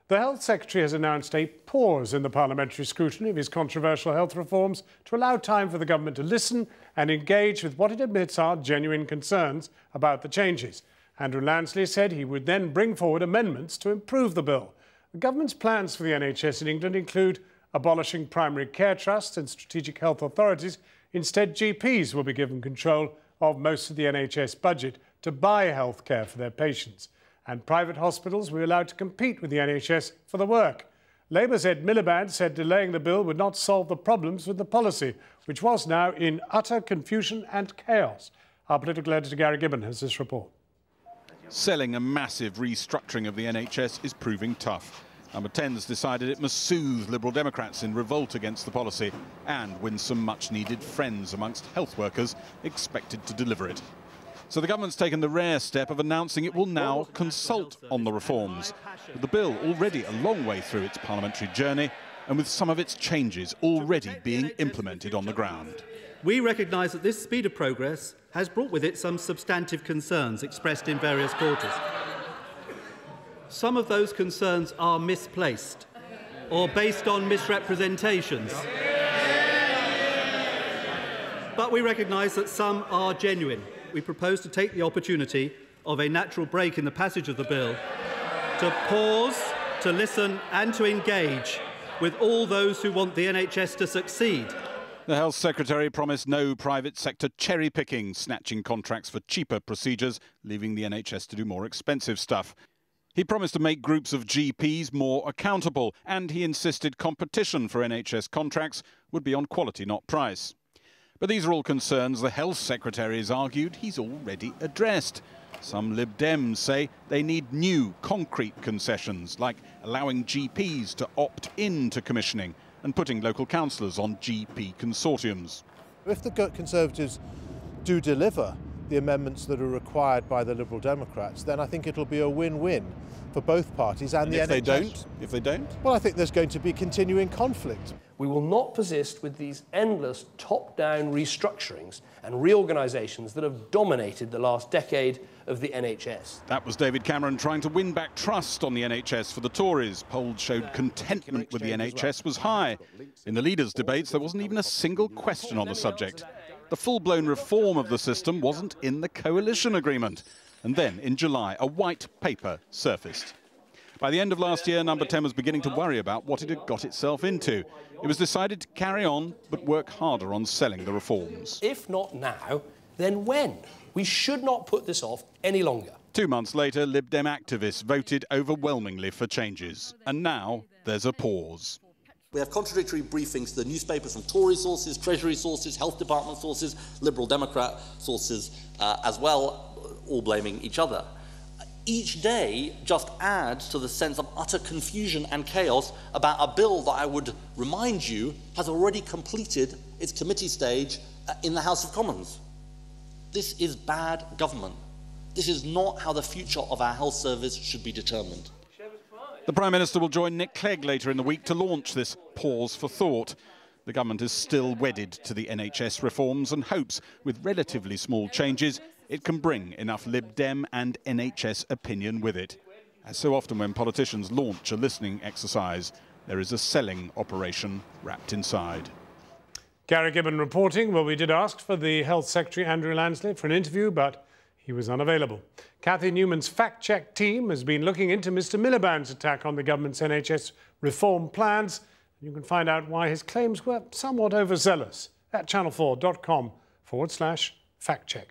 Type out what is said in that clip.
The Health Secretary has announced a pause in the parliamentary scrutiny of his controversial health reforms to allow time for the government to listen and engage with what it admits are genuine concerns about the changes. Andrew Lansley said he would then bring forward amendments to improve the bill. The government's plans for the NHS in England include abolishing primary care trusts and strategic health authorities. Instead, GPs will be given control of most of the NHS budget to buy health care for their patients. And private hospitals will be allowed to compete with the NHS for the work. Labour's Ed Miliband said delaying the bill would not solve the problems with the policy, which was now in utter confusion and chaos. Our political editor Gary Gibbon has this report. Selling a massive restructuring of the NHS is proving tough. Number 10 has decided it must soothe Liberal Democrats in revolt against the policy and win some much-needed friends amongst health workers expected to deliver it. So the government's taken the rare step of announcing it will now consult on the reforms, with the bill already a long way through its parliamentary journey and with some of its changes already being implemented on the ground. We recognise that this speed of progress has brought with it some substantive concerns expressed in various quarters. Some of those concerns are misplaced or based on misrepresentations. But we recognise that some are genuine. We propose to take the opportunity of a natural break in the passage of the bill to pause, to listen and to engage with all those who want the NHS to succeed. The Health Secretary promised no private sector cherry-picking, snatching contracts for cheaper procedures, leaving the NHS to do more expensive stuff. He promised to make groups of GPs more accountable, and he insisted competition for NHS contracts would be on quality, not price. But these are all concerns the Health Secretary has argued he's already addressed. Some Lib Dems say they need new, concrete concessions, like allowing GPs to opt in to commissioning and putting local councillors on GP consortiums. If the Conservatives do deliver the amendments that are required by the Liberal Democrats, then I think it'll be a win-win for both parties and the NHS. If they don't? Well, I think there's going to be continuing conflict. We will not persist with these endless top-down restructurings and reorganisations that have dominated the last decade of the NHS. That was David Cameron trying to win back trust on the NHS for the Tories. Polls showed contentment with the NHS was high. In the leaders' debates, there wasn't even a single question on the subject. The full-blown reform of the system wasn't in the coalition agreement. And then, in July, a white paper surfaced. By the end of last year, Number 10 was beginning to worry about what it had got itself into. It was decided to carry on, but work harder on selling the reforms. If not now, then when? We should not put this off any longer. 2 months later, Lib Dem activists voted overwhelmingly for changes. And now there's a pause. We have contradictory briefings to the newspapers from Tory sources, Treasury sources, Health Department sources, Liberal Democrat sources as well, all blaming each other. Each day just adds to the sense of utter confusion and chaos about a bill that I would remind you has already completed its committee stage in the House of Commons. This is bad government. This is not how the future of our health service should be determined. The Prime Minister will join Nick Clegg later in the week to launch this pause for thought. The government is still wedded to the NHS reforms and hopes, with relatively small changes, it can bring enough Lib Dem and NHS opinion with it. As so often when politicians launch a listening exercise, there is a selling operation wrapped inside. Gary Gibbon reporting. Well, we did ask for the Health Secretary Andrew Lansley for an interview, but he was unavailable. Cathy Newman's fact-check team has been looking into Mr Miliband's attack on the government's NHS reform plans. You can find out why his claims were somewhat overzealous at channel4.com/factcheck.